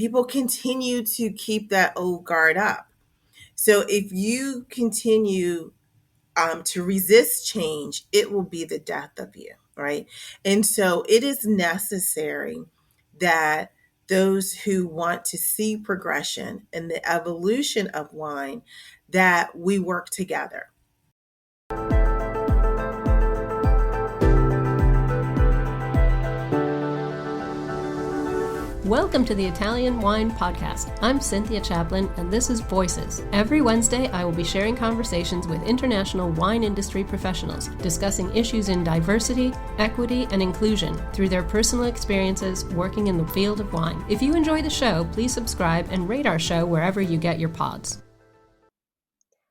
people continue to keep that old guard up. So if you continue to resist change, it will be the death of you, right? And so it is necessary that those who want to see progression and the evolution of wine, that we work together. Welcome to the Italian Wine Podcast. I'm Cynthia Chaplin, and this is Voices. Every Wednesday, I will be sharing conversations with international wine industry professionals, discussing issues in diversity, equity, and inclusion through their personal experiences working in the field of wine. If you enjoy the show, please subscribe and rate our show wherever you get your pods.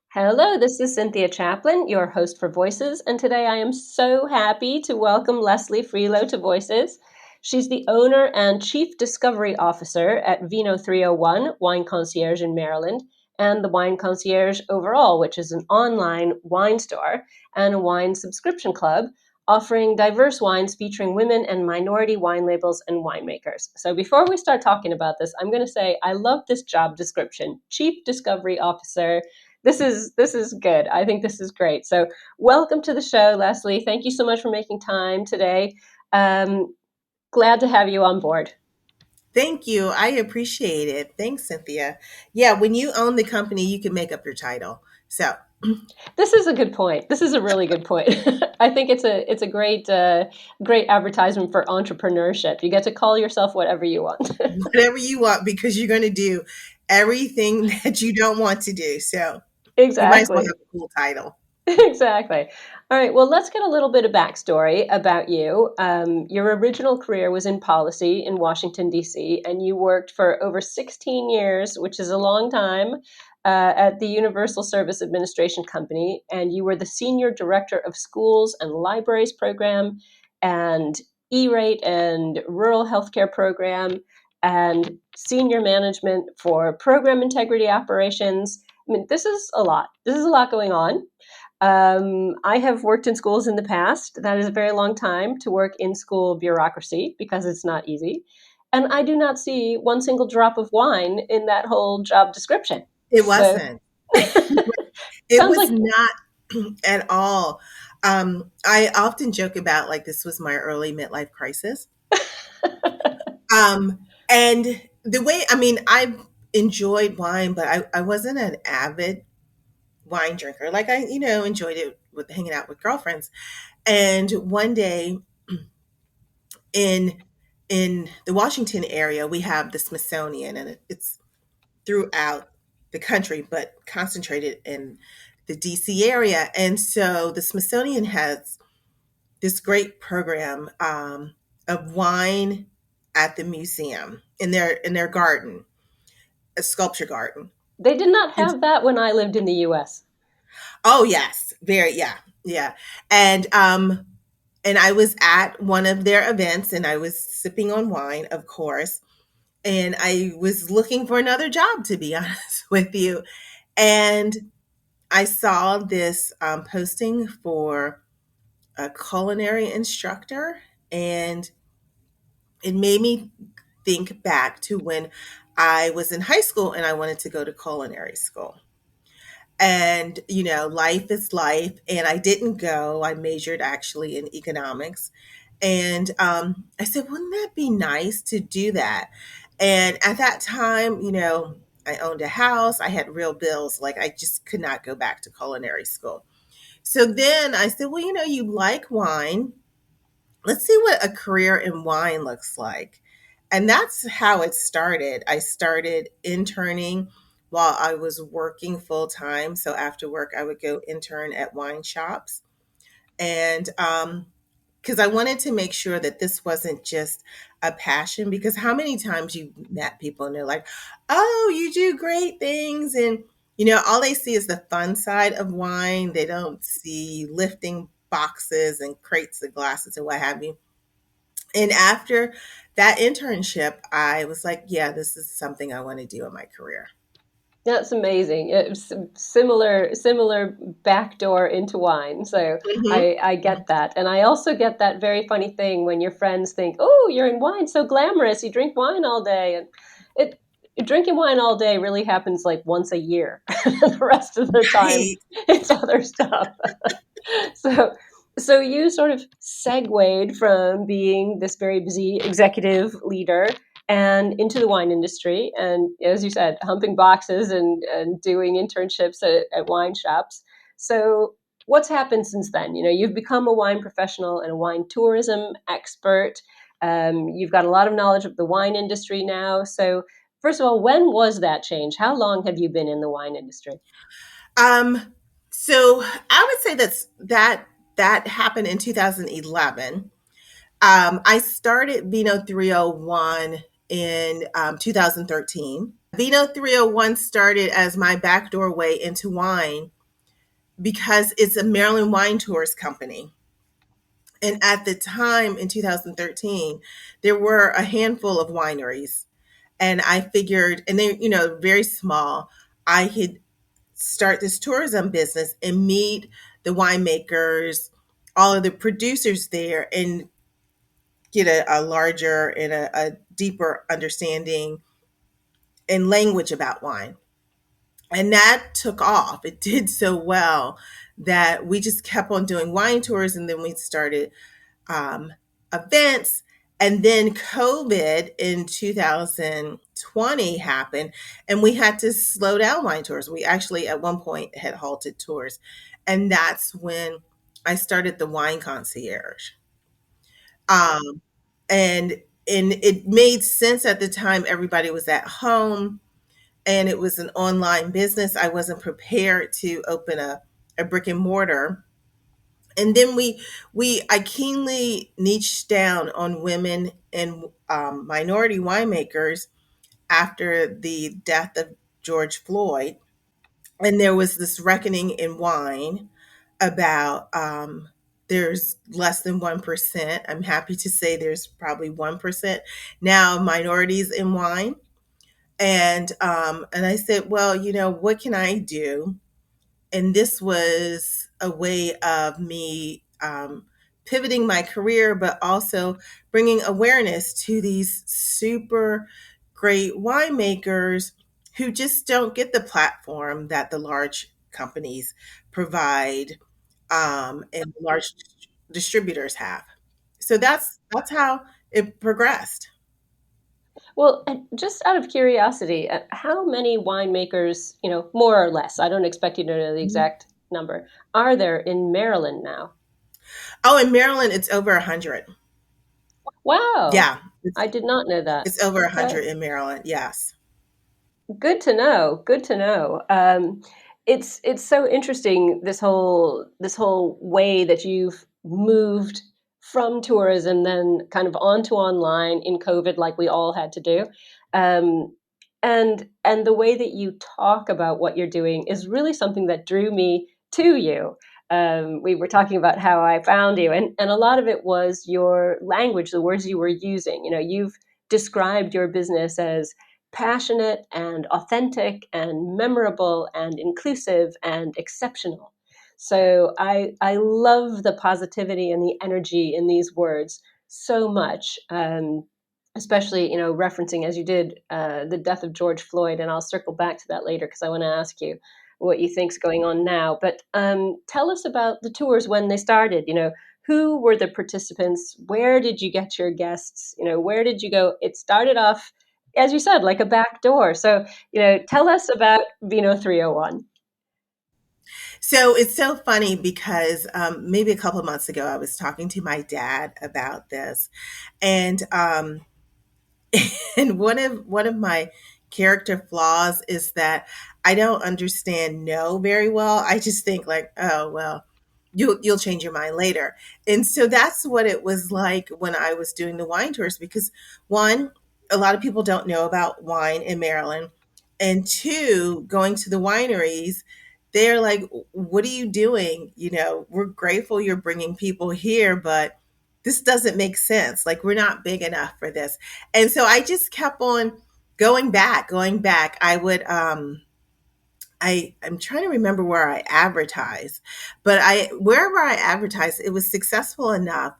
Hello, this is Cynthia Chaplin, your host for Voices, and today I am so happy to welcome Leslie Frelow to Voices. She's the owner and chief discovery officer at Vino 301, Wine Concierge in Maryland, and the Wine Concierge overall, which is an online wine store and a wine subscription club offering diverse wines featuring women and minority wine labels and winemakers. So before we start talking about this, I'm going to say I love this job description, chief discovery officer. This is good. I think this is great. So welcome to the show, Leslie. Thank you so much for making time today. Glad to have you on board. Thank you. I appreciate it. Thanks, Cynthia. Yeah, when you own the company, you can make up your title. So this is a good point. This is a really good point. I think it's a great advertisement for entrepreneurship. You get to call yourself whatever you want. Whatever you want, because you're going to do everything that you don't want to do. So exactly. You might as well have a cool title. Exactly. All right. Well, let's get a little bit of backstory about you. Your original career was in policy in Washington, D.C., and you worked for over 16 years, which is a long time, at the Universal Service Administration Company. And you were the senior director of schools and libraries program and E-rate and rural healthcare program and senior management for program integrity operations. I mean, this is a lot. This is a lot going on. I have worked in schools in the past. That is a very long time to work in school bureaucracy because it's not easy. And I do not see one single drop of wine in that whole job description. It wasn't. It was like not at all. I often joke about like this was my early midlife crisis. And the way, I mean, I enjoyed wine, but I wasn't an avid wine drinker. Like I, enjoyed it with hanging out with girlfriends. And one day in the Washington area, we have the Smithsonian, and it's throughout the country, but concentrated in the DC area. And so the Smithsonian has this great program of wine at the museum in their garden, a sculpture garden. They did not have that when I lived in the U.S. Oh yes, yeah. And I was at one of their events, and I was sipping on wine, of course, and I was looking for another job, to be honest with you. And I saw this posting for a culinary instructor, and it made me think back to when I was in high school and I wanted to go to culinary school. And, life is life. And I didn't go. I majored actually in economics. And I said, wouldn't that be nice to do that? And at that time, I owned a house. I had real bills. Like I just could not go back to culinary school. So then I said, well, you like wine. Let's see what a career in wine looks like. And that's how it started. I started interning while I was working full time. So after work, I would go intern at wine shops. And because I wanted to make sure that this wasn't just a passion, because how many times you met people and they're like, oh, you do great things. And, all they see is the fun side of wine. They don't see lifting boxes and crates of glasses and what have you. And after that internship, I was like, yeah, this is something I want to do in my career. That's amazing. It's similar backdoor into wine. So I get that. And I also get that very funny thing when your friends think, oh, you're in wine, so glamorous. You drink wine all day. And it drinking wine all day really happens like once a year. The rest of the time, Right. it's other stuff. So, so you sort of segued from being this very busy executive leader and into the wine industry, and as you said, humping boxes and doing internships at wine shops. So, what's happened since then? You know, you've become a wine professional and a wine tourism expert. You've got a lot of knowledge of the wine industry now. So, first of all, when was that change? How long have you been in the wine industry? Um, so I would say that happened in 2011. I started Vino 301 in 2013. Vino 301 started as my backdoor way into wine because it's a Maryland wine tours company. And at the time in 2013, there were a handful of wineries. And I figured, and they, very small. I could start this tourism business and meet the winemakers, all of the producers there, and get a larger and a deeper understanding and language about wine. And that took off. It did so well that we just kept on doing wine tours, and then we started um, events. And then COVID in 2020 happened, and we had to slow down wine tours. We actually, at one point, had halted tours. And that's when I started the Wine Concierge. Um, and and it made sense at the time. Everybody was at home, and it was an online business. I wasn't prepared to open a brick and mortar. And then we I keenly niched down on women and minority winemakers after the death of George Floyd, and there was this reckoning in wine about there's less than 1%. I'm happy to say there's probably 1% now minorities in wine. And I said, well, what can I do? And this was a way of me pivoting my career, but also bringing awareness to these super great winemakers who just don't get the platform that the large companies provide, and large distributors have. So that's how it progressed. Well, and just out of curiosity, how many winemakers, more or less, I don't expect you to know the Mhm. exact number, are there in Maryland now? Oh, in Maryland, it's over 100. Wow. Yeah, it's I did not know that. it's over a Okay. hundred in Maryland. Yes. Good to know. Good to know. It's so interesting, this whole way that you've moved from tourism then kind of onto online in COVID, like we all had to do, um, and the way that you talk about what you're doing is really something that drew me to you. We were talking about how I found you, and a lot of it was your language, the words you were using. You know, you've described your business as passionate and authentic and memorable and inclusive and exceptional. So I love the positivity and the energy in these words so much. Especially, referencing as you did the death of George Floyd, and I'll circle back to that later because I want to ask you what you think's going on now. But tell us about the tours when they started. You know, who were the participants? Where did you get your guests? You know, where did you go? It started off, as you said, like a back door. So, tell us about Vino 301. So it's so funny because maybe a couple of months ago, I was talking to my dad about this, and and one of my character flaws is that I don't understand no very well. I just think like, oh well, you'll change your mind later. And so that's what it was like when I was doing the wine tours, because one, a lot of people don't know about wine in Maryland, and two, going to the wineries, they're like, what are you doing? We're grateful you're bringing people here, but this doesn't make sense. Like, we're not big enough for this. And so I just kept on going back. I'm trying to remember where I advertised, but wherever I advertised, it was successful enough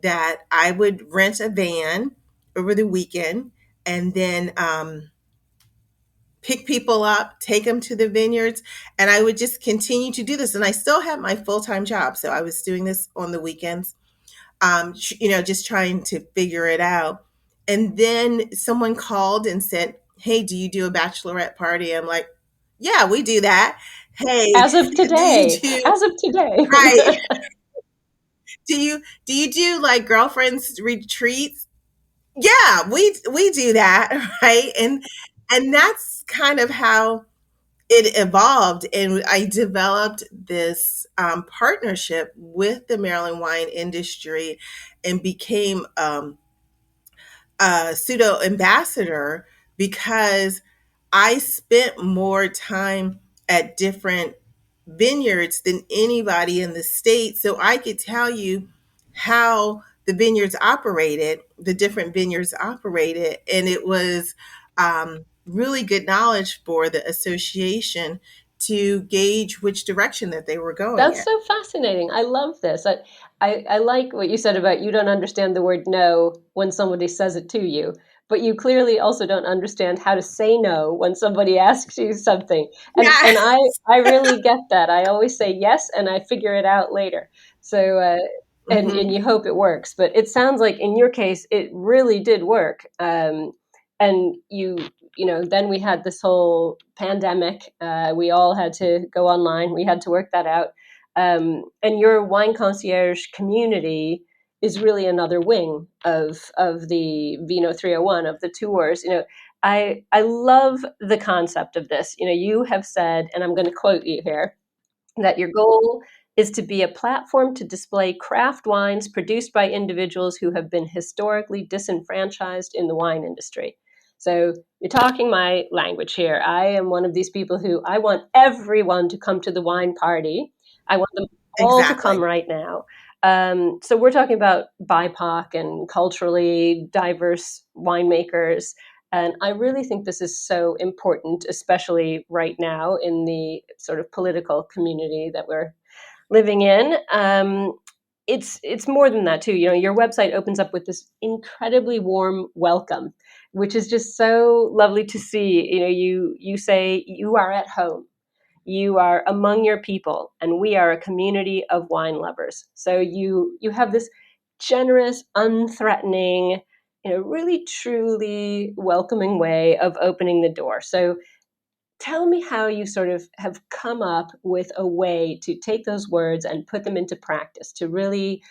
that I would rent a van over the weekend, and then pick people up, take them to the vineyards, and I would just continue to do this. And I still have my full time job, so I was doing this on the weekends, just trying to figure it out. And then someone called and said, "Hey, do you do a bachelorette party?" I'm like, "Yeah, we do that." "Hey, As of do you today, do as of today. right? Do you do like girlfriends retreats?" "Yeah, we do that." Right? And that's kind of how it evolved, and I developed this partnership with the Maryland wine industry and became a pseudo ambassador because I spent more time at different vineyards than anybody in the state. So I could tell you how the vineyards operated, the different vineyards operated. And it was really good knowledge for the association to gauge which direction that they were going That's in. so fascinating. I love this. I like what you said about you don't understand the word no when somebody says it to you, but you clearly also don't understand how to say no when somebody asks you something. And Yes. I really get that. I always say yes and I figure it out later. So and Hmm. you hope it works, but it sounds like in your case it really did work. And then we had this whole pandemic. We all had to go online. We had to work that out. And your wine concierge community is really another wing of the Vino 301 of the tours. I love the concept of this. You have said, and I'm going to quote you here, that your goal is to be a platform to display craft wines produced by individuals who have been historically disenfranchised in the wine industry. So you're talking my language here. I am one of these people who I want everyone to come to the wine party. I want them all to come Exactly. right now. So we're talking about BIPOC and culturally diverse winemakers. And I really think this is so important, especially right now in the sort of political community that we're living in. It's more than that too. Your website opens up with this incredibly warm welcome, which is just so lovely to see. You say you are at home, you are among your people, and we are a community of wine lovers. So you have this generous, unthreatening, really truly welcoming way of opening the door. So tell me how you sort of have come up with a way to take those words and put them into practice to really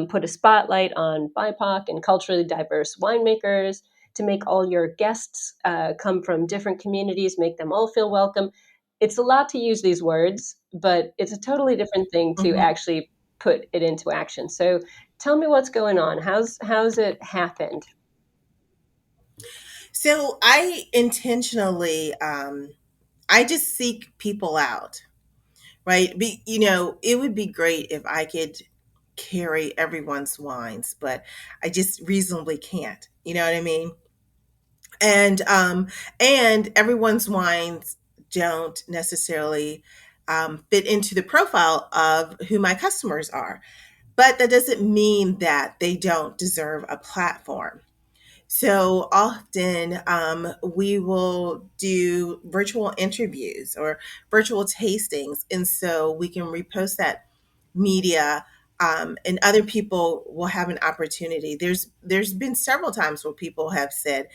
put a spotlight on BIPOC and culturally diverse winemakers, to make all your guests come from different communities, make them all feel welcome. It's a lot to use these words, but it's a totally different thing to Hmm. actually put it into action. So tell me what's going on. How's it happened? So I intentionally, I just seek people out, right? It would be great if I could carry everyone's wines, but I just reasonably can't. You know what I mean? And everyone's wines don't necessarily fit into the profile of who my customers are. But that doesn't mean that they don't deserve a platform. So often we will do virtual interviews or virtual tastings. And so we can repost that media, and other people will have an opportunity. There's been several times where people have said,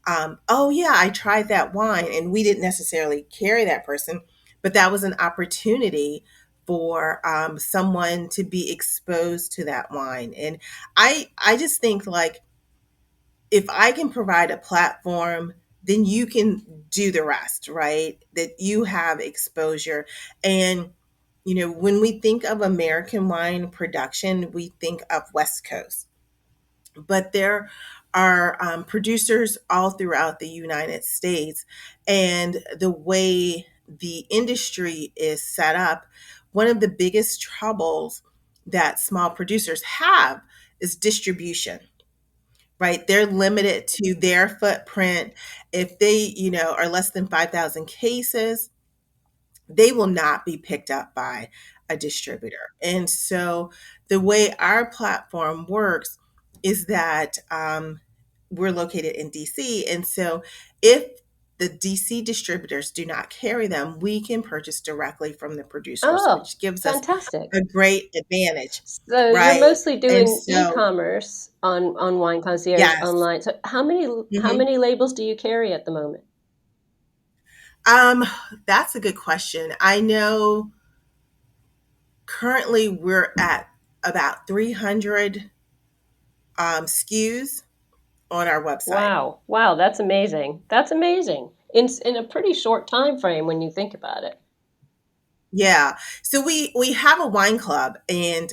"Oh yeah, I tried that wine," and we didn't necessarily carry that person, but that was an opportunity for someone to be exposed to that wine. And I just think like if I can provide a platform, then you can do the rest, right? That you have exposure. And, when we think of American wine production, we think of West Coast, but there are producers all throughout the United States. And the way the industry is set up, one of the biggest troubles that small producers have is distribution, right? They're limited to their footprint. If they, are less than 5,000 cases, they will not be picked up by a distributor. And so the way our platform works is that we're located in DC. And so if the DC distributors do not carry them, we can purchase directly from the producers, Oh, which gives us fantastic. a great advantage, So you're right? mostly And doing so, e-commerce on Wine Concierge yes. online. So how hmm many labels do you carry at the moment? Um, that's a good question. I know currently we're at about 300 SKUs on our website. Wow. Wow, that's amazing. That's amazing. In a pretty short time frame when you think about it. Yeah. So we have a wine club, and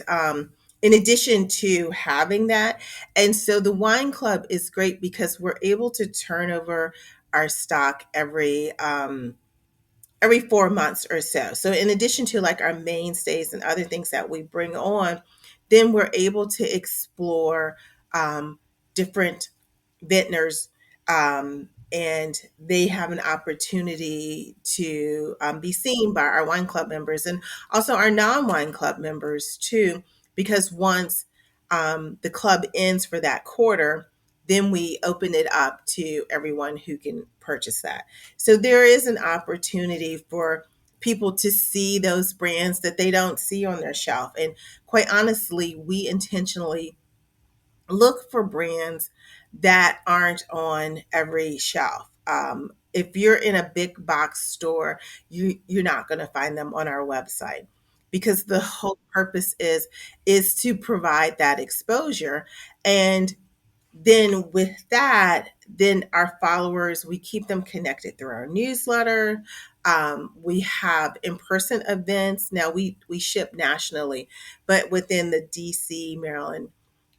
in addition to having that, and so the wine club is great because we're able to turn over our stock every 4 months or so. So in addition to like our mainstays and other things that we bring on, then we're able to explore different vintners, and they have an opportunity to be seen by our wine club members and also our non-wine club members too, because once the club ends for that quarter, then we open it up to everyone who can purchase that. So there is an opportunity for people to see those brands that they don't see on their shelf. And quite honestly, we intentionally look for brands that aren't on every shelf. If you're in a big box store, you're not going to find them on our website, because the whole purpose is to provide that exposure. And then with that, then our followers, we keep them connected through our newsletter. We have in-person events. Now we ship nationally, but within the DC, Maryland,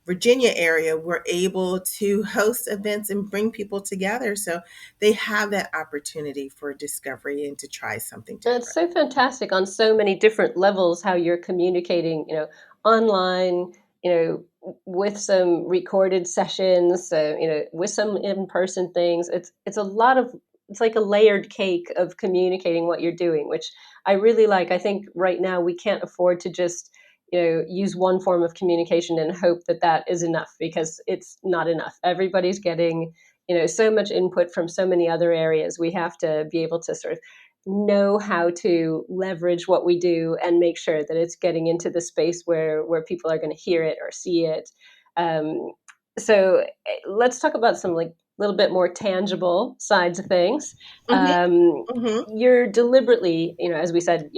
Virginia area, we're able to host events and bring people together so they have that opportunity for discovery and to try something And it's different. so fantastic on so many different levels how you're communicating, online, with some recorded sessions, so, with some in-person things. It's a lot of it's like a layered cake of communicating what you're doing, which I really like. I think right now we can't afford to just, use one form of communication and hope that that is enough because it's not enough. Everybody's getting, so much input from so many other areas. We have to be able to sort of know how to leverage what we do and make sure that it's getting into the space where people are going to hear it or see it. Um, so let's talk about some like little bit more tangible sides of things. hmm Um, hmm you're deliberately, as we said,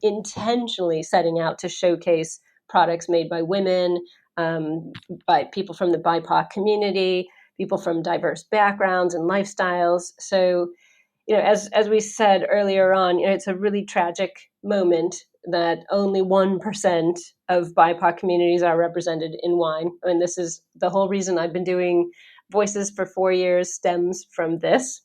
intentionally setting out to showcase products made by women, by people from the BIPOC community, people from diverse backgrounds and lifestyles. So as we said earlier on, it's a really tragic moment that only 1% of BIPOC communities are represented in wine. I mean, this is the whole reason I've been doing Voices for 4 years stems from this.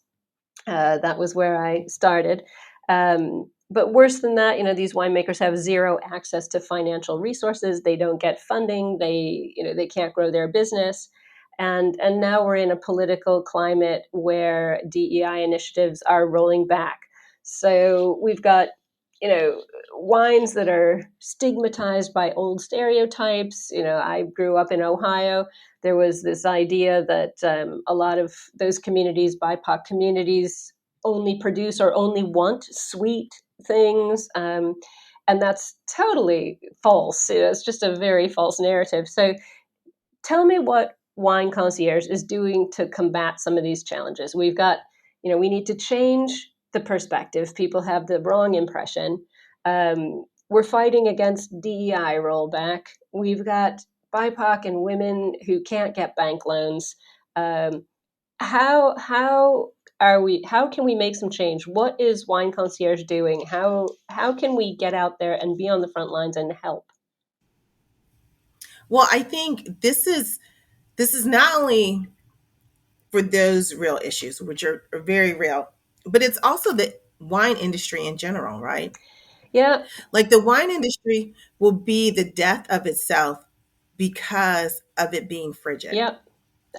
That was where I started. But worse than that, these winemakers have zero access to financial resources. They don't get funding. They can't grow their business. And now we're in a political climate where DEI initiatives are rolling back. So we've got, you know, wines that are stigmatized by old stereotypes. I grew up in Ohio. There was this idea that a lot of those communities, BIPOC communities, only produce or only want sweet things. And that's totally false. It's just a very false narrative. So tell me what Wine Concierge is doing to combat some of these challenges. We need to change the perspective. People have the wrong impression. We're fighting against DEI rollback. We've got BIPOC and women who can't get bank loans. Um, how are we? How can we make some change? What is Wine Concierge doing? How can we get out there and be on the front lines and help? Well, I think this is not only for those real issues, which are very real, but it's also the wine industry in general, right? Yeah, Like the wine industry will be the death of itself because of it being frigid. yeah,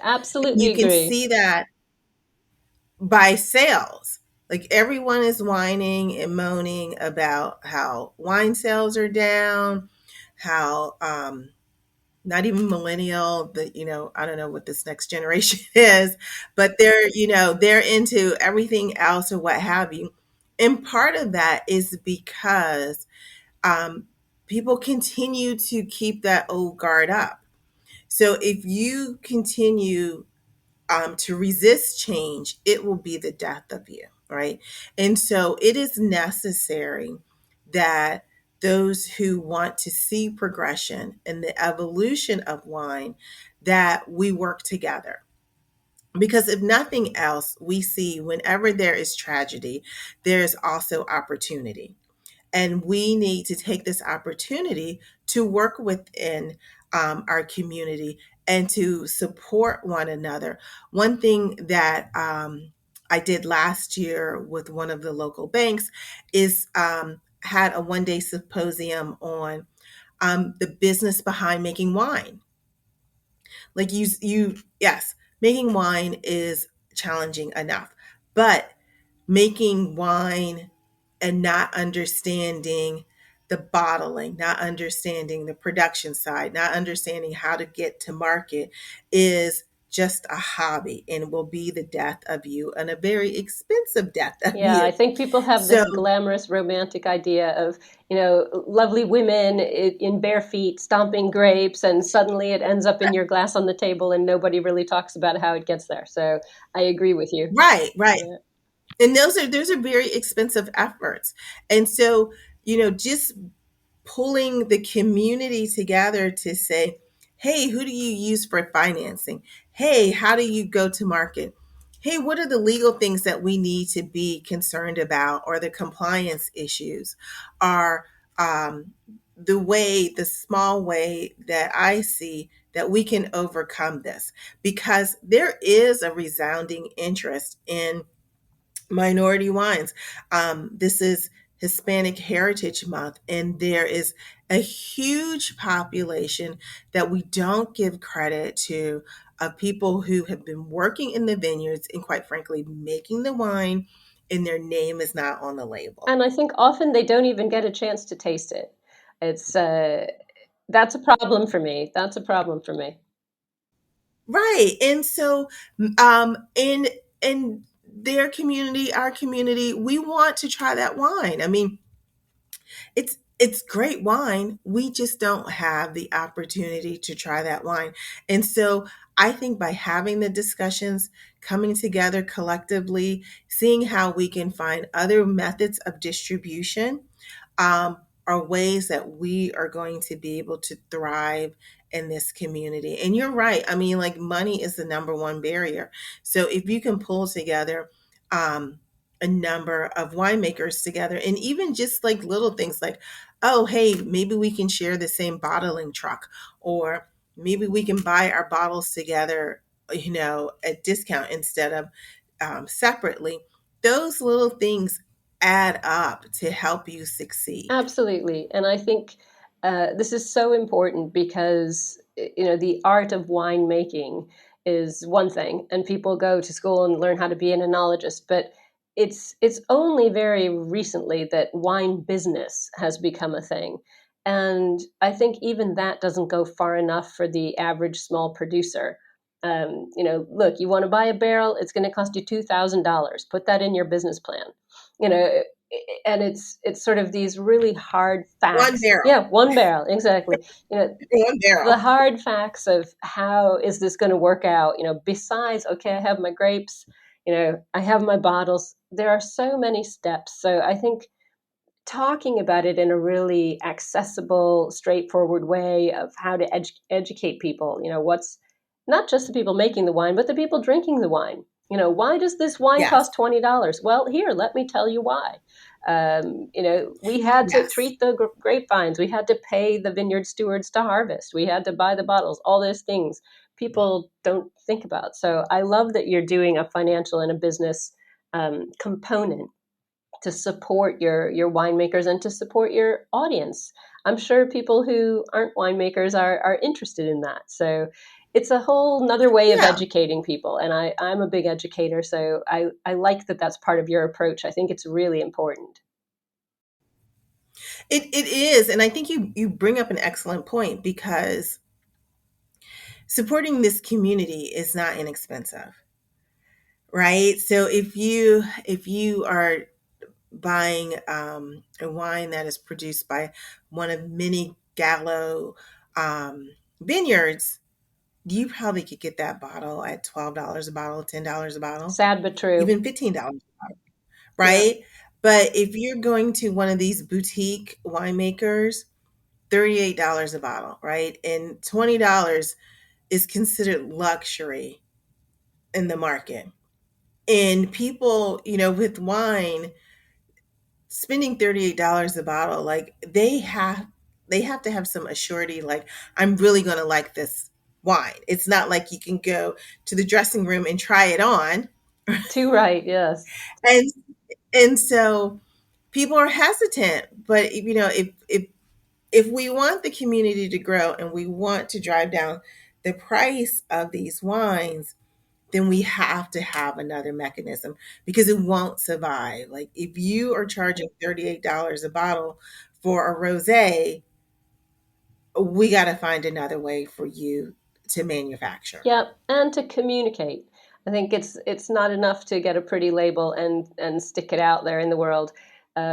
absolutely You can agree. see that by sales. Like everyone is whining and moaning about how wine sales are down, how not even millennial, I don't know what this next generation is, but they're into everything else or what have you. And part of that is because um, people continue to keep that old guard up. So if you continue to resist change, it will be the death of you, right? And so it is necessary that those who want to see progression and the evolution of wine, that we work together. Because if nothing else, we see whenever there is tragedy, there's also opportunity. And we need to take this opportunity to work within our community and to support one another. One thing that I did last year with one of the local banks is had a 1 day symposium on the business behind making wine. Like yes, making wine is challenging enough, but making wine and not understanding the bottling, not understanding the production side, not understanding how to get to market is just a hobby and will be the death of you, and a very expensive death of Yeah, I you. think people have So, this glamorous romantic idea of, lovely women in bare feet stomping grapes, and suddenly it ends up in your glass on the table, and nobody really talks about how it gets there. So I agree with you. right, right. Yeah. And those are very expensive efforts. And so, just pulling the community together to say, hey, who do you use for financing? Hey, how do you go to market? Hey, what are the legal things that we need to be concerned about, or the compliance issues? Are the small way that I see that we can overcome this? Because there is a resounding interest in minority wines. This is Hispanic Heritage Month, and there is a huge population that we don't give credit to, of people who have been working in the vineyards and, quite frankly, making the wine, and their name is not on the label. And I think often they don't even get a chance to taste it. It's That's a problem for me. That's a problem for me. Right. And so, in their community, our community, we want to try that wine. I mean, it's great wine. We just don't have the opportunity to try that wine. And so I think by having the discussions, coming together collectively, seeing how we can find other methods of distribution, um, are ways that we are going to be able to thrive in this community. And you're right. I mean, like, money is the number one barrier. So if you can pull together um, a number of winemakers together, and even just like little things like, oh, hey, maybe we can share the same bottling truck, or maybe we can buy our bottles together, at discount instead of separately. Those little things add up to help you succeed. Absolutely. And I think this is so important because, the art of winemaking is one thing, and people go to school and learn how to be an enologist, but it's only very recently that wine business has become a thing. And I think even that doesn't go far enough for the average small producer. Look, you want to buy a barrel, it's going to cost you $2,000. Put that in your business plan. You know, and it's sort of these really hard One facts. barrel, Yeah, one barrel, exactly. You know, one the barrel. hard facts of how is this going to work out, besides, okay, I have my grapes, I have my bottles. There are so many steps. So I think talking about it in a really accessible, straightforward way of how to educate people, what's not just the people making the wine, but the people drinking the wine. Why does this wine Yes, cost $20? Well, here, let me tell you why. We had to yes. treat the grapevines. We had to pay the vineyard stewards to harvest. We had to buy the bottles. All those things people don't think about. So I love that you're doing a financial and a business component to support your winemakers and to support your audience. I'm sure people who aren't winemakers are interested in that. So it's a whole another way of Yeah, educating people. And I'm a big educator, so I like that that's part of your approach. I think it's really important. it is. And I think you bring up an excellent point, because supporting this community is not inexpensive, right? So if you are buying a wine that is produced by one of many Gallo vineyards, you probably could get that bottle at $12 a bottle, $10 a bottle, Sad but true. even $15, Yeah. right? But if you're going to one of these boutique winemakers, $38 a bottle, right? And $20 is considered luxury in the market. And people, with wine, spending $38 a bottle, like they have to have some assurity, like, I'm really going to like this wine. It's not like you can go to the dressing room and try it on. Too right. Yes. And and so people are hesitant, but if we want the community to grow and we want to drive down the price of these wines, then we have to have another mechanism because it won't survive. Like if you are charging $38 a bottle for a rosé, we got to find another way for you to manufacture. Yeah, and to communicate. I think it's not enough to get a pretty label and stick it out there in the world.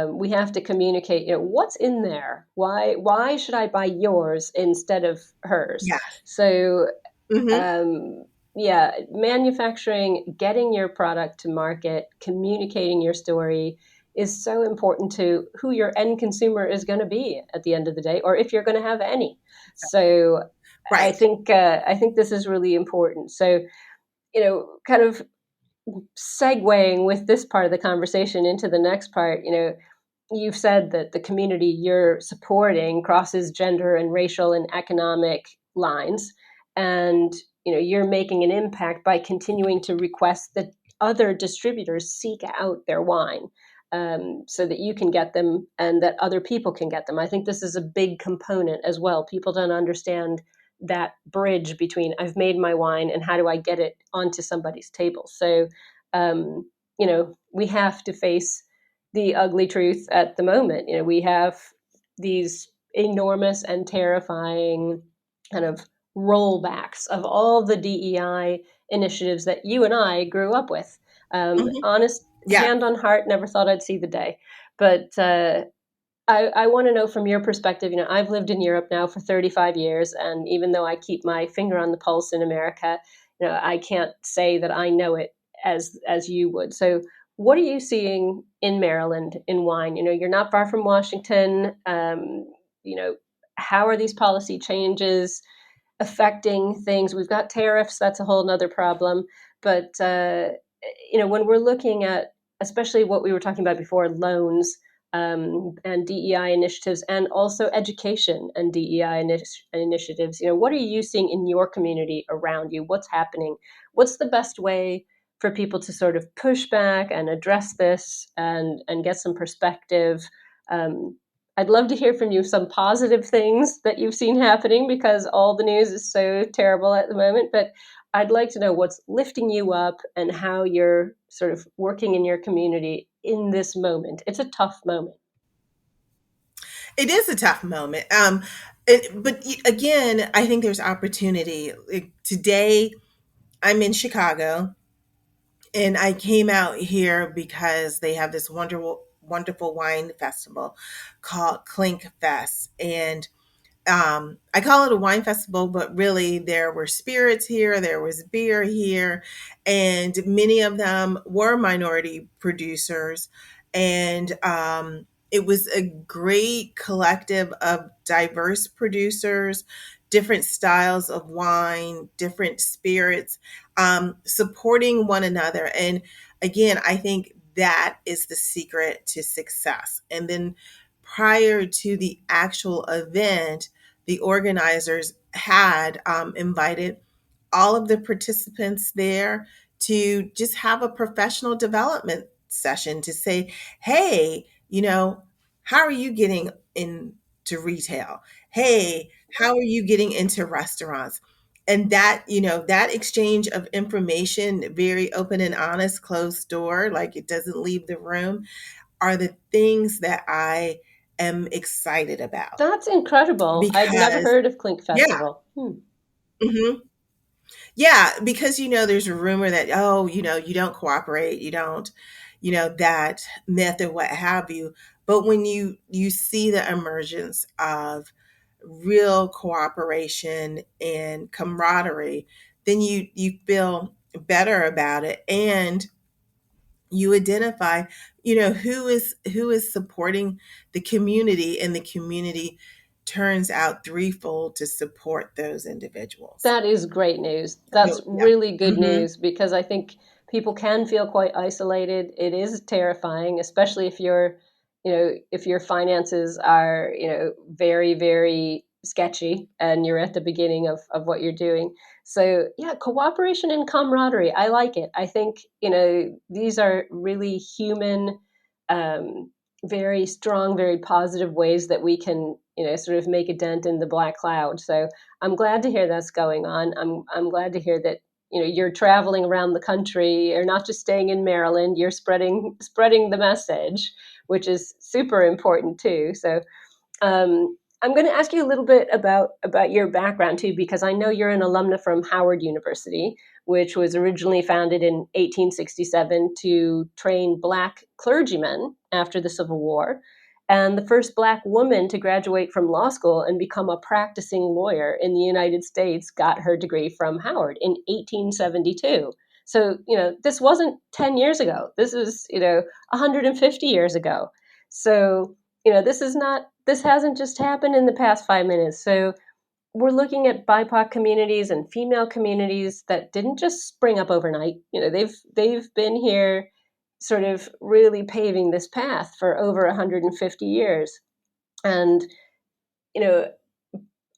We have to communicate. What's in there? Why should I buy yours instead of hers? Yeah. So Hmm. um, yeah, manufacturing, getting your product to market, communicating your story is so important to who your end consumer is going to be at the end of the day, or if you're going to have any. So Right. I think this is really important. So kind of segueing with this part of the conversation into the next part, you've said that the community you're supporting crosses gender and racial and economic lines, and you're making an impact by continuing to request that other distributors seek out their wine, so that you can get them and that other people can get them. I think this is a big component as well. People don't understand that bridge between I've made my wine and how do I get it onto somebody's table. So we have to face the ugly truth at the moment. We have these enormous and terrifying kind of rollbacks of all the DEI initiatives that you and I grew up with. Hmm. Honest Yeah. hand on heart, never thought I'd see the day. But I want to know from your perspective. I've lived in Europe now for 35 years, and even though I keep my finger on the pulse in America, I can't say that I know it as you would. So, what are you seeing in Maryland in wine? You're not far from Washington. You know, how are these policy changes affecting things? We've got tariffs. That's a whole other problem. But when we're looking at, especially what we were talking about before, loans, and DEI initiatives, and also education and DEI initiatives. What are you seeing in your community around you? What's happening? What's the best way for people to sort of push back and address this and get some perspective? Um, I'd love to hear from you some positive things that you've seen happening because all the news is so terrible at the moment. But I'd like to know what's lifting you up and how you're sort of working in your community in this moment. It's a tough moment. It is a tough moment. But again, I think there's opportunity. Like, today, I'm in Chicago, and I came out here because they have this wonderful wine festival called Clink Fest, and I call it a wine festival, but really there were spirits here, there was beer here, and many of them were minority producers. And it was a great collective of diverse producers, different styles of wine, different spirits, supporting one another. And again, I think that is the secret to success. And then prior to the actual event, the organizers had invited all of the participants there to just have a professional development session to say, hey, how are you getting into retail? Hey, how are you getting into restaurants? And that exchange of information, very open and honest, closed door, like it doesn't leave the room, are the things that I am excited about That's incredible. I'd never because heard of Clink yeah. Festival. Mhm. Yeah, because there's a rumor that, oh, you don't cooperate, you don't, that myth or what have you. But when you see the emergence of real cooperation and camaraderie, then you feel better about it, and you identify, who is supporting the community, and the community turns out threefold to support those individuals. That is great news. That's So yeah. really good Hmm. news because I think people can feel quite isolated. It is terrifying, especially if if your finances are, very, very sketchy and you're at the beginning of what you're doing. So, yeah, cooperation and camaraderie. I like it. I think, these are really human, um, very strong, very positive ways that we can, sort of make a dent in the black cloud. So, I'm glad to hear that's going on. I'm glad to hear that you're traveling around the country. You're not just staying in Maryland. You're spreading the message, which is super important too. So I'm going to ask you a little bit about your background too, because I know you're an alumna from Howard University, which was originally founded in 1867 to train Black clergymen after the Civil War, and the first Black woman to graduate from law school and become a practicing lawyer in the United States got her degree from Howard in 1872. So, this wasn't 10 years ago. This is, 150 years ago. So, this hasn't just happened in the past 5 minutes. So we're looking at BIPOC communities and female communities that didn't just spring up overnight. They've been here sort of really paving this path for over 150 years. And, you know,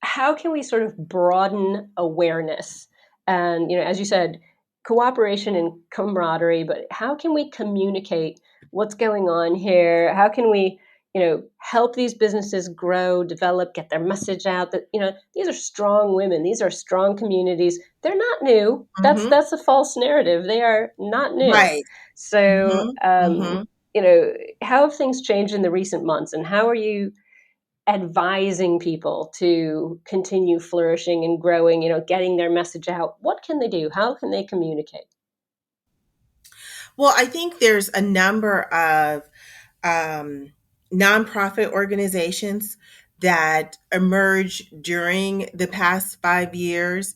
how can we sort of broaden awareness? And, as you said, cooperation and camaraderie, but how can we communicate what's going on here? How can we, help these businesses grow, develop, get their message out that, these are strong women, these are strong communities. They're not new. Hmm. That's a false narrative. They are not new. Right. So, Hmm. Hmm. how have things changed in the recent months, and how are you advising people to continue flourishing and growing, getting their message out? What can they do? How can they communicate? Well, I think there's a number of um, nonprofit organizations that emerged during the past 5 years.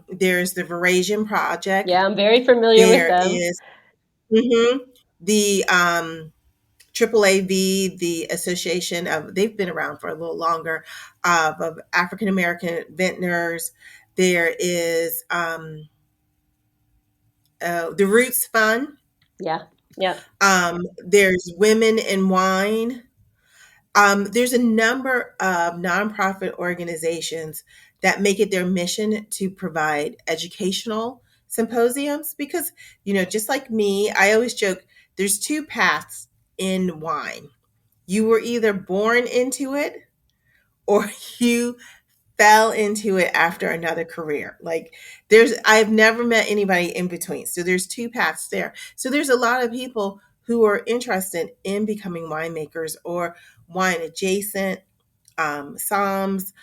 There's the Eurasian Project. Yeah, I'm very familiar with There them. is, mhm, the AAAV, the Association of, they've been around for a little longer, of African American vintners. There is the Roots Fund. Yeah, yeah. There's Women in Wine. There's a number of nonprofit organizations that make it their mission to provide educational symposiums because, just like me, I always joke there's two paths in wine. You were either born into it or you fell into it after another career. Like I've never met anybody in between. So there's two paths there. So there's a lot of people who are interested in becoming winemakers or wine adjacent, SOMs,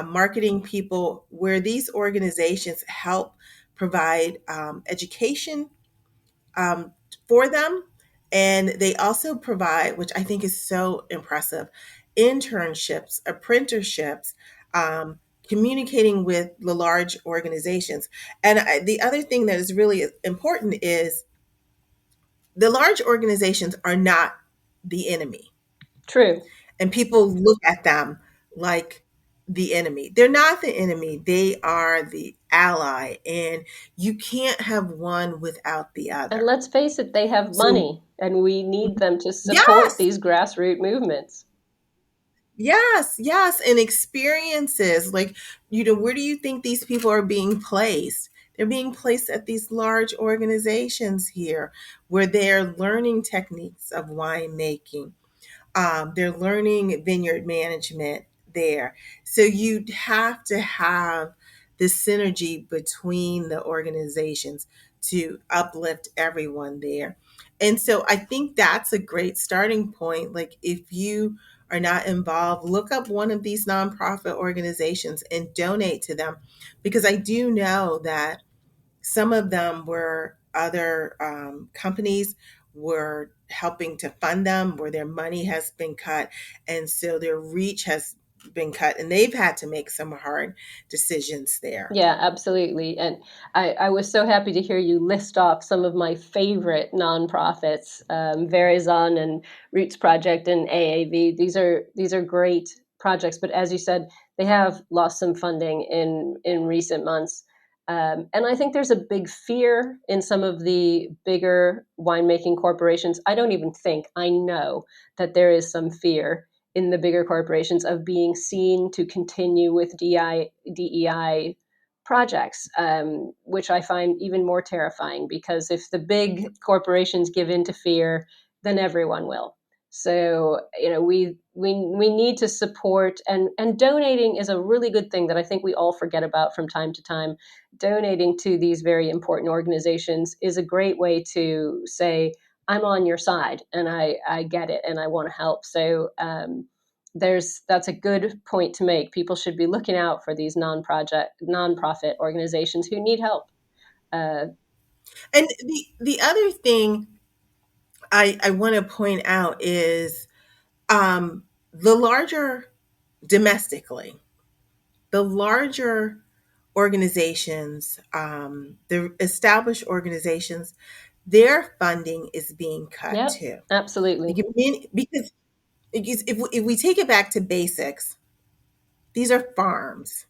marketing people, where these organizations help provide education um, for them. And they also provide, which I think is so impressive, internships, apprenticeships, communicating with the large organizations. And the other thing that is really important is the large organizations are not the enemy. True. And people look at them like the enemy. They're not the enemy, they are the ally. And you can't have one without the And other. let's face it, they have So, money, and we need them to support yes, these grassroots movements. yes, yes. And experiences like, where do you think these people are being placed? They're being placed at these large organizations here where they're learning techniques of winemaking. They're learning vineyard management there. So you have to have the synergy between the organizations to uplift everyone there. And so I think that's a great starting point. Like if you are not involved, look up one of these nonprofit organizations and donate to them, because I do know that some of them were other companies were helping to fund them, where their money has been cut, and so their reach has been cut, and they've had to make some hard decisions there. Yeah, absolutely. And I was so happy to hear you list off some of my favorite nonprofits, Verizon and Roots Project and AAV. These are great projects, but as you said, they have lost some funding in recent months. And I think there's a big fear in some of the bigger winemaking corporations. I don't even think, I know that there is some fear in the bigger corporations of being seen to continue with DEI projects, which I find even more terrifying, because if the big corporations give in to fear, then everyone will. So we need to support, and donating is a really good thing that I think we all forget about from time to time. Donating to these very important organizations is a great way to say, I'm on your side and I get it and I want to help. So that's a good point to make. People should be looking out for these nonprofit organizations who need help. Uh, And the other thing I want to point out is the larger domestically, the larger organizations, the established organizations, their funding is being cut yep, too. absolutely. Because if we take it back to basics, these are farms.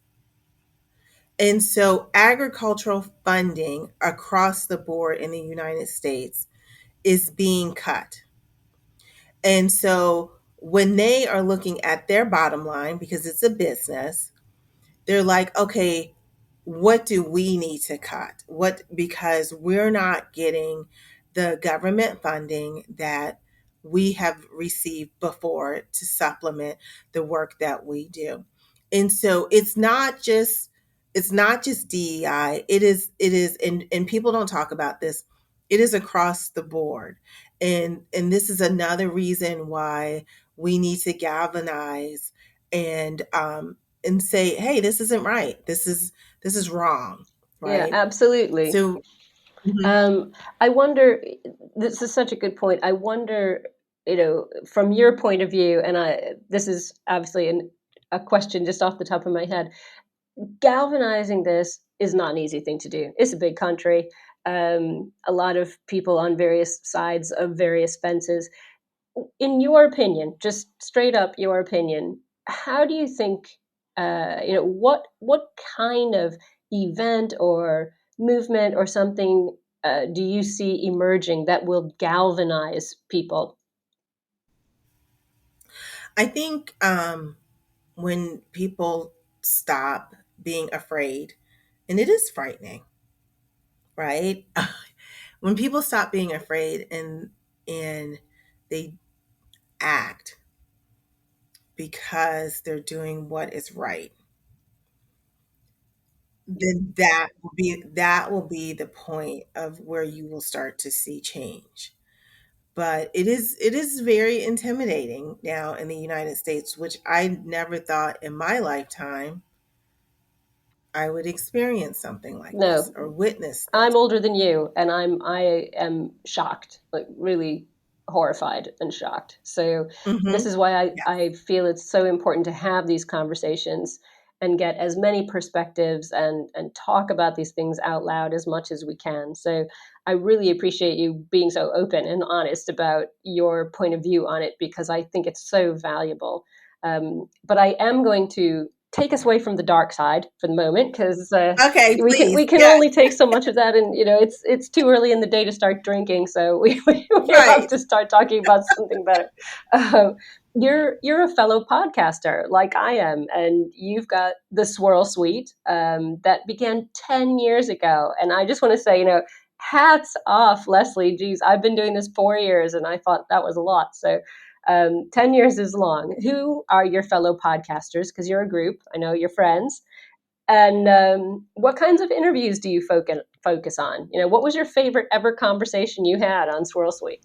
And so agricultural funding across the board in the United States is being cut. And so when they are looking at their bottom line, because it's a business, they're like, okay, what do we need to cut? What, because we're not getting the government funding that we have received before to supplement the work that we do. And so it's not just DEI. It is and people don't talk about this. It is across the board. And this is another reason why we need to galvanize and say, hey, this isn't right. This is wrong, Yeah, right? absolutely. So mhm. Um, I wonder. This is such a good point. I wonder, from your point of view, and this is obviously a question just off the top of my head. Galvanizing this is not an easy thing to do. It's a big country. A lot of people on various sides of various fences. In your opinion, just straight up your opinion, how do you think, what kind of event or movement or something do you see emerging that will galvanize people? I think when people stop being afraid, and it is frightening, right? When people stop being afraid and they act because they're doing what is right, then that will be the point of where you will start to see change. But it is very intimidating now in the United States, which I never thought in my lifetime I would experience something like this No, or witness this. I'm older than you, and I am shocked, like really horrified and shocked. So this Hmm. is why I Yes. feel it's so important to have these conversations and get as many perspectives and talk about these things out loud as much as we can. So I really appreciate you being so open and honest about your point of view on it, because I think it's so valuable. But I am going to take us away from the dark side for the moment, because Okay, we please. can Yes. only take so much of that, and it's too early in the day to start drinking, so we have Right. to start talking about something better. um, you're a fellow podcaster like I am, and you've got the Swirl Suite that began 10 years ago, and I just want to say, hats off, Leslie. Geez, I've been doing this 4 years and I thought that was a lot. So 10 years is long. Who are your fellow podcasters? Because you're a group, I know you're friends. And what kinds of interviews do you focus on? What was your favorite ever conversation you had on Swirl Suite?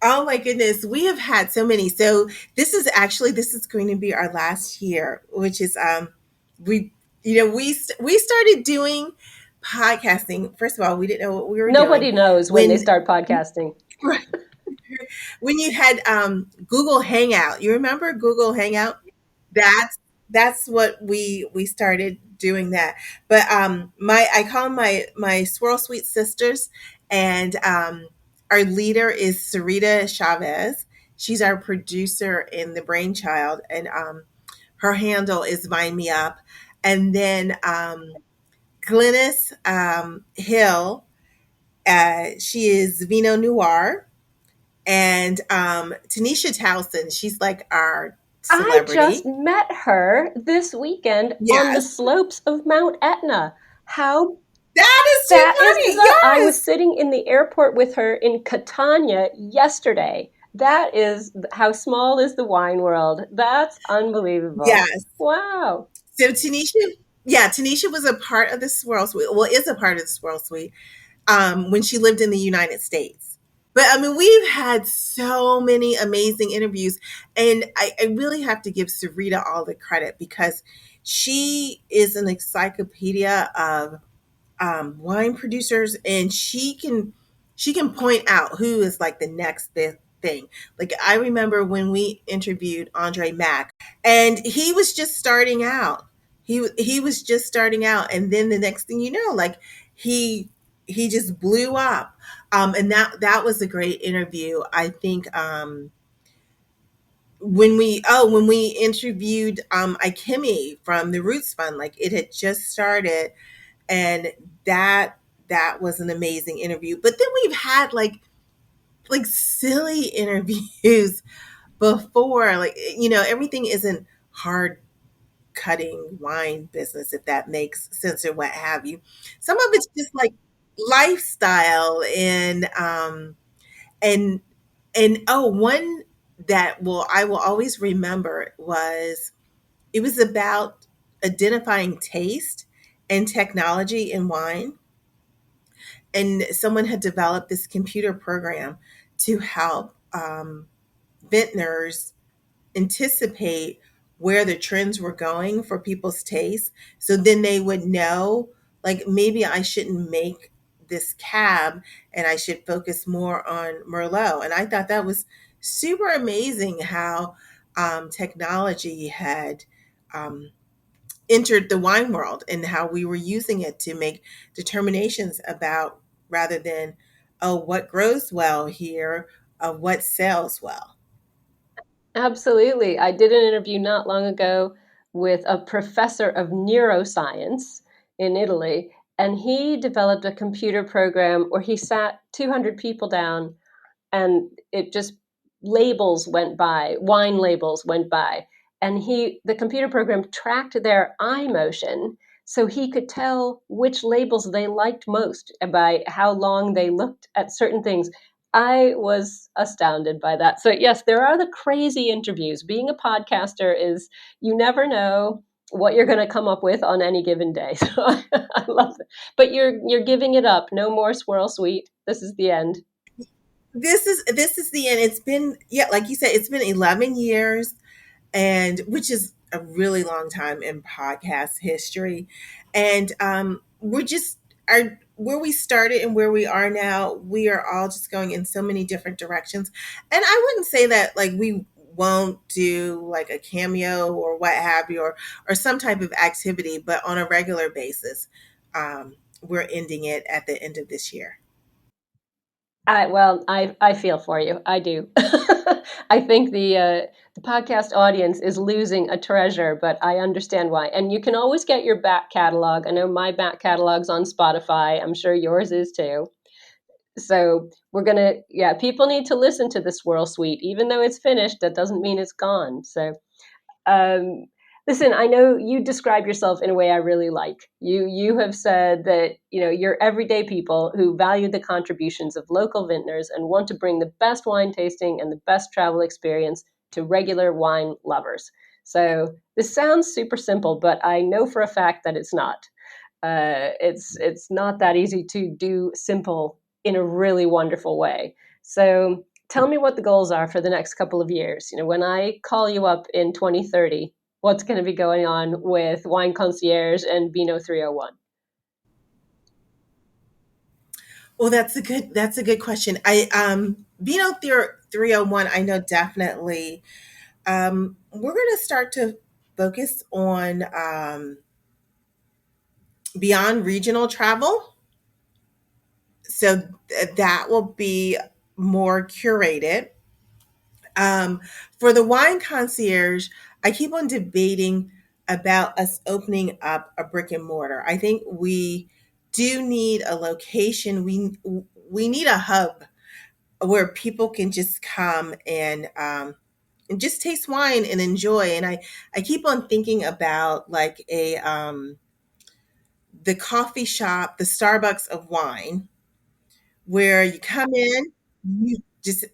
Oh my goodness, we have had so many. So this is going to be our last year, which is we we started doing podcasting. First of all, we didn't know what we were doing Nobody knows when they when start podcasting. when you had Google Hangout. You remember Google Hangout? That's that's what we started doing that. But my I call them my Swirl Sweet sisters, and our leader is Sarita Chavez. She's our producer in the Brainchild, and her handle is Vine Me Up. And then Glynis Hill, she is Vino Noir, and Tanisha Towson, she's like our I just celebrity. met her this weekend on the Yes, slopes of Mount Etna. How that is too that is funny. bizarre. I was Yes, sitting in the airport with her in Catania yesterday. That is how small is the wine world. That's unbelievable. yes. Wow. So Tanisha, yeah, Tanisha was a part of the Swirl Suite. Well, is a part of the Swirl Suite when she lived in the United States. But I mean, we've had so many amazing interviews, and I really have to give Sarita all the credit because she is an encyclopedia of wine producers, and she can point out who is like the next big thing. Like I remember when we interviewed Andre Mack, and he was just starting out. He was just starting out, and then the next thing you know, like he he just blew up. And that was a great interview. I think when we interviewed Ikemi from the Roots Fund, like it had just started, and that that was an amazing interview. But then we've had like silly interviews before, like everything isn't hard cutting wine business, if that makes sense, or what have you. Some of it's just like lifestyle, and oh, one that will I will always remember was it was about identifying taste and technology in wine, and someone had developed this computer program to help vintners anticipate where the trends were going for people's taste. So then they would know, like, maybe I shouldn't make this cab and I should focus more on Merlot. And I thought that was super amazing how technology had um, entered the wine world and how we were using it to make determinations about, rather than, oh, what grows well here, what sells well. Absolutely. I did an interview not long ago with a professor of neuroscience in Italy, and he developed a computer program where he sat 200 people down and it just labels went by, wine labels went by, and the computer program tracked their eye motion so he could tell which labels they liked most by how long they looked at certain things. I was astounded by that. So yes, there are the crazy interviews. Being a podcaster is, you never know what you're going to come up with on any given day. So I love it. But you're giving it up. No more Swirl Suite. This is the end. This is the end. It's been, yeah, like you said, it's been 11 years, and which is a really long time in podcast history. And we're just our where we started and where we are now, we are all just going in so many different directions. And I wouldn't say that like we won't do like a cameo or what have you, or some type of activity, but on a regular basis. We're ending it at the end of this year. I feel for you. I do. I think the podcast audience is losing a treasure, but I understand why. And you can always get your back catalog. I know my back catalog's on Spotify. I'm sure yours is too. So yeah, people need to listen to the Swirl Suite, even though it's finished. That doesn't mean it's gone. So um, listen, I know you describe yourself in a way I really like. You have said that you're everyday people who value the contributions of local vintners and want to bring the best wine tasting and the best travel experience to regular wine lovers. So this sounds super simple, but I know for a fact that it's not. It's not that easy to do simple in a really wonderful way. So tell me what the goals are for the next couple of years. When I call you up in 2030, what's going to be going on with Wine Concierge and Vino 301? Well, that's a good question. Vino 301, I know definitely. We're going to start to focus on beyond regional travel. So that will be more curated. Um, for the wine concierge, I keep on debating about us opening up a brick and mortar. I think we do need a location. We need a hub where people can just come and just taste wine and enjoy. And I keep on thinking about like a the coffee shop, the Starbucks of wine, where you come in,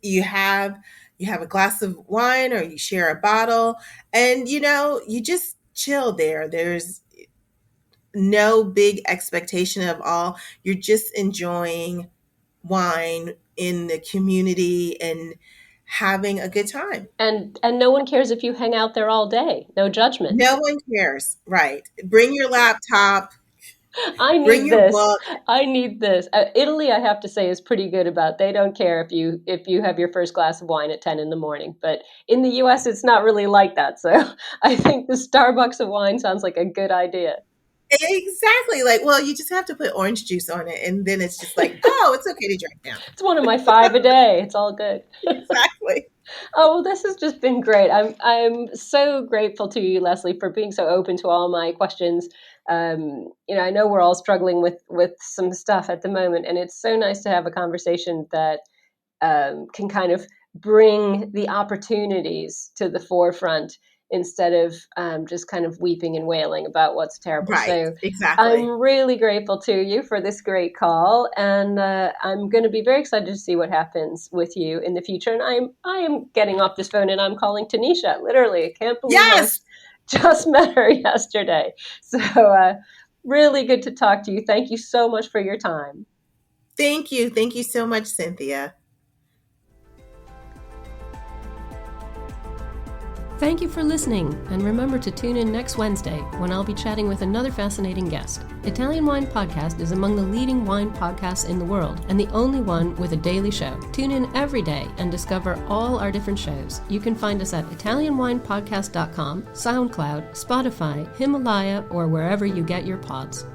you have a glass of wine or you share a bottle, and you just chill there. There's no big expectation of all. You're just enjoying wine in the community and having a good time. And no one cares if you hang out there all day. No judgment. No one cares. Right. Bring your laptop, I bring need your this. book. I need this. Italy, I have to say, is pretty good about. They don't care if you have your first glass of wine at 10 in the morning. But in the U.S., it's not really like that. So I think the Starbucks of wine sounds like a good idea. Exactly. Like, well, you just have to put orange juice on it. And then it's just like, oh, it's okay to drink now. It's one of my 5 a day. It's all good. Exactly. Oh, well, this has just been great. I'm so grateful to you, Leslie, for being so open to all my questions. I know we're all struggling with some stuff at the moment, and it's so nice to have a conversation that can kind of bring the opportunities to the forefront instead of just kind of weeping and wailing about what's terrible. Right. So I'm Exactly. really grateful to you for this great call, and I'm going to be very excited to see what happens with you in the future. And I am getting off this phone and I'm calling Tanisha. Literally, I can't believe I Yes. just met her yesterday. So really good to talk to you. Thank you so much for your time. Thank you. Thank you so much, Cynthia. Thank you for listening, and remember to tune in next Wednesday when I'll be chatting with another fascinating guest. Italian Wine Podcast is among the leading wine podcasts in the world and the only one with a daily show. Tune in every day and discover all our different shows. You can find us at ItalianWinePodcast.com, SoundCloud, Spotify, Himalaya, or wherever you get your pods.